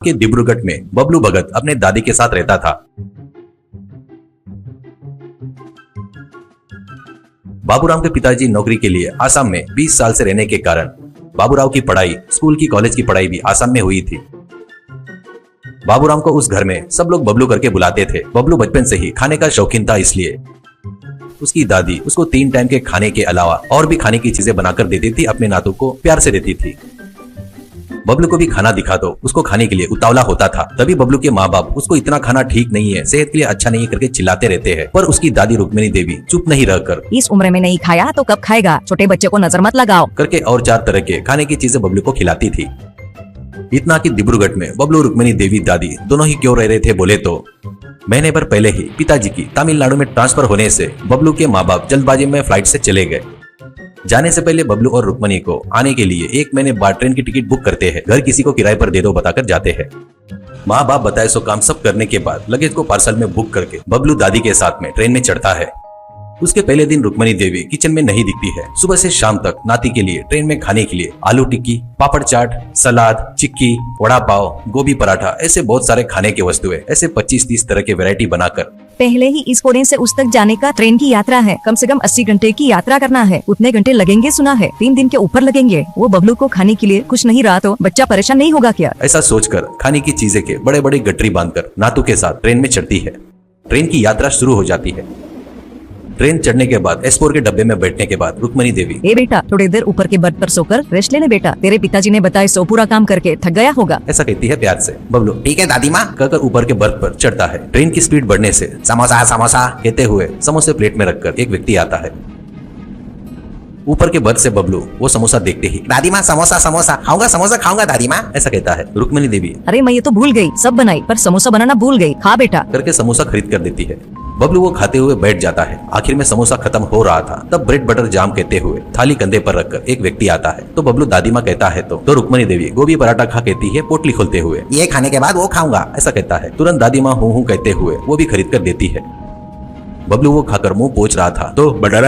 के डिब्रूगढ़ में बबलू भगत अपने दादी के साथ रहता था। बाबूराव के पिताजी नौकरी के लिए आसाम में 20 साल से रहने के कारण बाबूराव की पढ़ाई, स्कूल की, कॉलेज की पढ़ाई भी आसाम में हुई थी। बाबूराव को उस घर में सब लोग बबलू करके बुलाते थे। बबलू बचपन से ही खाने का शौकीन था, इसलिए उसकी दादी उसको 3 टाइम के खाने के अलावा और भी खाने की चीजें बनाकर देती थी। अपने नातू को प्यार से देती थी। बबलू को भी खाना दिखा दो, उसको खाने के लिए उतावला होता था। तभी बबलू के माँ बाप उसको इतना खाना ठीक नहीं है, सेहत के लिए अच्छा नहीं है करके चिल्लाते रहते हैं। पर उसकी दादी रुक्मिणी देवी चुप नहीं रहकर इस उम्र में नहीं खाया तो कब खाएगा, छोटे बच्चे को नजर मत लगाओ करके और 4 तरह के खाने की चीजें बबलू को खिलाती थी। इतना कि डिब्रूगढ़ में बबलू रुक्मिणी देवी दादी दोनों ही क्यों रह रहे थे बोले तो महीने भर पहले ही पिताजी की तमिलनाडु में ट्रांसफर होने से बबलू के माँ बाप जल्दबाजी में फ्लाइट से चले गए। जाने से पहले बबलू और रुक्मिणी को आने के लिए 1 महीने बाद ट्रेन की टिकट बुक करते हैं। घर किसी को किराए पर दे दो बताकर जाते हैं। माँ बाप बताए सो काम सब करने के बाद लगेज को पार्सल में बुक करके बबलू दादी के साथ में ट्रेन में चढ़ता है। उसके पहले दिन रुक्मिणी देवी किचन में नहीं दिखती है। सुबह से शाम तक नाती के लिए ट्रेन में खाने के लिए आलू टिक्की, पापड़ चाट, सलाद, चिक्की, वड़ा पाव, गोभी पराठा, ऐसे बहुत सारे खाने की वस्तुएं, ऐसे 25-30 तरह के वैरायटी बनाकर पहले ही इस कोने से उस तक जाने का ट्रेन की यात्रा है। कम से कम 80 घंटे की यात्रा करना है। उतने घंटे लगेंगे सुना है, 3 दिन के ऊपर लगेंगे। वो बबलू को खाने के लिए कुछ नहीं रहा तो बच्चा परेशान नहीं होगा क्या? ऐसा सोचकर खाने की चीजें के बड़े बड़े गठरी बांधकर नातू के साथ ट्रेन में चढ़ती है। ट्रेन की यात्रा शुरू हो जाती है। ट्रेन चढ़ने के बाद S4 के डब्बे में बैठने के बाद रुक्मिणी देवी ए बेटा, थोड़ी देर ऊपर के बर्थ पर सोकर रेस्ट लेने बेटा, तेरे पिताजी ने बताया सो पूरा काम करके थक गया होगा, ऐसा कहती है प्यार से। बबलू ठीक है दादी माँ कहकर ऊपर के बर्थ पर चढ़ता है। ट्रेन की स्पीड बढ़ने से समोसा समोसा कहते हुए समोसे प्लेट में रखकर एक व्यक्ति आता है। ऊपर के बर्थ से बबलू वो समोसा देखते ही दादी माँ समोसा समोसा खाऊंगा, समोसा खाऊंगा दादी माँ, ऐसा कहता है। रुक्मिणी देवी अरे मैं ये तो भूल गई, सब बनाई पर समोसा बनाना भूल गई, खा बेटा करके समोसा खरीद कर देती है। बबलू वो खाते हुए बैठ जाता है। आखिर में समोसा खत्म हो रहा था, तब ब्रेड बटर जाम कहते हुए थाली कंधे पर रखकर एक व्यक्ति आता है। तो बबलू दादी माँ कहता है तो रुक्मिणी देवी गोभी पराठा खा कहती है पोटली खोलते हुए, ये खाने के बाद वो खाऊंगा, ऐसा कहता है। तुरंत दादी माँ हूँ कहते हुए वो भी खरीद कर देती है। बबलू वो खाकर मुंह पोंछ रहा था तो बटर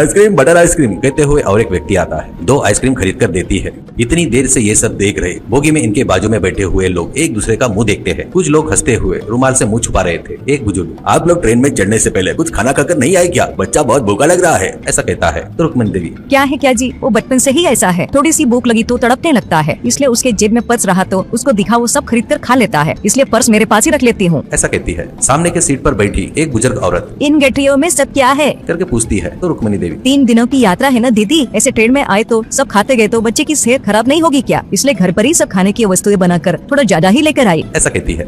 आइसक्रीम कहते हुए और एक व्यक्ति आता है। 2 आइसक्रीम खरीद कर देती है। इतनी देर से ये सब देख रहे बोगी में इनके बाजू में बैठे हुए लोग एक दूसरे का मुंह देखते हैं। कुछ लोग हंसते हुए रुमाल से मुंह छुपा रहे थे। एक बुजुर्ग आप लोग ट्रेन में चढ़ने से पहले कुछ खाना खाकर नहीं आए क्या? बच्चा बहुत भूखा लग रहा है, ऐसा कहता है। तो रुक्मिणी देवी क्या है क्या जी, वो बचपन से ही ऐसा है, थोड़ी सी भूख लगी तो तड़पने लगता है, इसलिए उसके जेब में पर्स रहा तो उसको दिखा वो सब खरीद कर खा लेता है, इसलिए पर्स मेरे पास ही रख लेती हूँ, ऐसा कहती है। सामने के सीट पर बैठी एक बुजुर्ग औरत इन गठरियों में सब क्या है करके पूछती है। तो रुक्मिणी देवी 3 दिनों की यात्रा है ना दीदी, ऐसे ट्रेन में आए तो सब खाते गए तो बच्चे की सेहत खराब नहीं होगी क्या, इसलिए घर पर ही सब खाने की वस्तुएं बनाकर थोड़ा ज्यादा ही लेकर आई, ऐसा कहती है।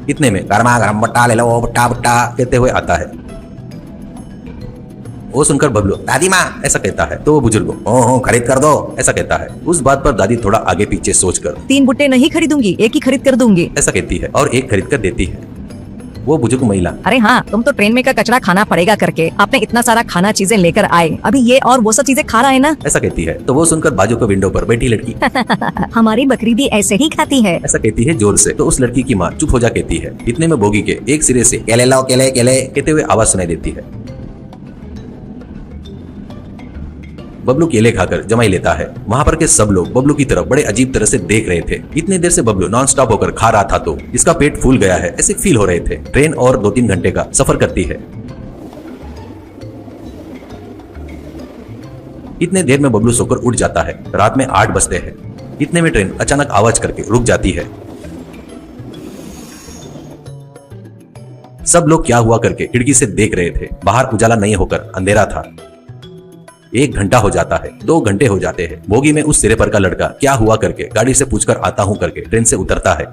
इतने में गर्मा गर्म बुट्टा ले लो, बुट्टा बुट्टा कहते हुए आता है। वो सुनकर बबलू दादी माँ ऐसा कहता है। तो वो बुजुर्ग हो खरीद कर दो, ऐसा कहता है। उस बात पर दादी थोड़ा आगे पीछे सोचकर 3 बुट्टे नहीं खरीदूंगी, एक ही खरीद कर दूंगी, ऐसा कहती है और एक खरीद कर देती है। वो बुजुर्ग महिला अरे हाँ, तुम तो ट्रेन में का कचरा खाना पड़ेगा करके आपने इतना सारा खाना चीजें लेकर आए, अभी ये और वो सब चीजें खा रहा है ना, ऐसा कहती है। तो वो सुनकर बाजू के विंडो पर बैठी लड़की हमारी बकरी भी ऐसे ही खाती है, ऐसा कहती है जोर से। तो उस लड़की की माँ चुप हो जा कहती है। इतने में बोगी के एक सिरे से केले लाओ केले केले कहते हुए आवाज सुनाई देती है। बबलू केले खाकर जमाई लेता है। वहाँ पर के सब लोग बबलू की तरफ बड़े अजीब तरह से देख रहे थे। इतने देर से बबलू नॉन स्टॉप होकर खा रहा था तो इसका पेट फूल गया है ऐसे फील हो रहे थे। ट्रेन और 2-3 घंटे का सफर करती है। इतने देर में बबलू सोकर उठ जाता है। रात में 8 बजते हैं। इतने में ट्रेन अचानक आवाज करके रुक जाती है। सब लोग क्या हुआ करके खिड़की से देख रहे थे। बाहर उजाला नहीं होकर अंधेरा था। 1 घंटा हो जाता है, 2 घंटे हो जाते हैं। बोगी में उस सिरे पर का लड़का क्या हुआ करके गाड़ी से पूछकर आता हूँ करके ट्रेन से उतरता है।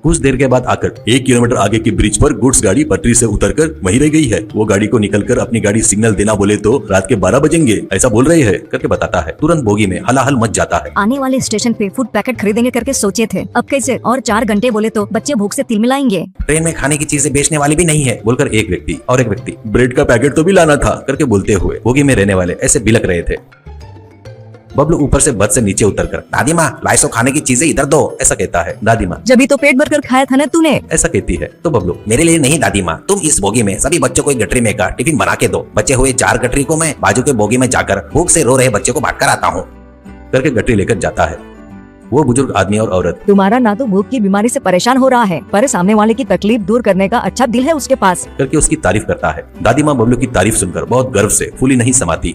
कुछ देर के बाद आकर 1 किलोमीटर आगे की ब्रिज पर गुड्स गाड़ी पटरी से उतरकर वहीं रह गई है। वो गाड़ी को निकलकर अपनी गाड़ी सिग्नल देना बोले तो रात के 12 बजेंगे ऐसा बोल रहे हैं करके बताता है। तुरंत बोगी में हलाहल मच जाता है। आने वाले स्टेशन पे फूड पैकेट खरीदेंगे करके सोचे थे, अब कैसे, और 4 घंटे बोले तो बच्चे भूख से तिलमिलाएंगे। ट्रेन में खाने की चीजें बेचने वाली भी नहीं है बोलकर एक व्यक्ति और एक व्यक्ति ब्रेड का पैकेट तो भी लाना था करके बोलते हुए बोगी में रहने वाले ऐसे बिलक रहे थे। बबलू ऊपर से बस से नीचे उतरकर दादी माँ लाइसो खाने की चीजें इधर दो, ऐसा कहता है। दादी माँ जब भी तो पेट भरकर खाया था ना तूने, ऐसा कहती है। तो बबलू मेरे लिए नहीं दादी माँ, तुम इस बोगी में सभी बच्चों को एक गठरी में का टिफिन बना के दो। बचे हुए 4 गठरी को मैं बाजू के बोगी में जाकर भूख से रो रहे बच्चे को बांट कर आता हूँ करके गठरी लेकर जाता है। वो बुजुर्ग आदमी और औरत तुम्हारा ना तो भूख की बीमारी से परेशान हो रहा है, पर सामने वाले की तकलीफ दूर करने का अच्छा दिल है उसके पास। करके उसकी तारीफ करता है। दादी माँ बबलू की तारीफ सुनकर बहुत गर्व से फूली नहीं समाती।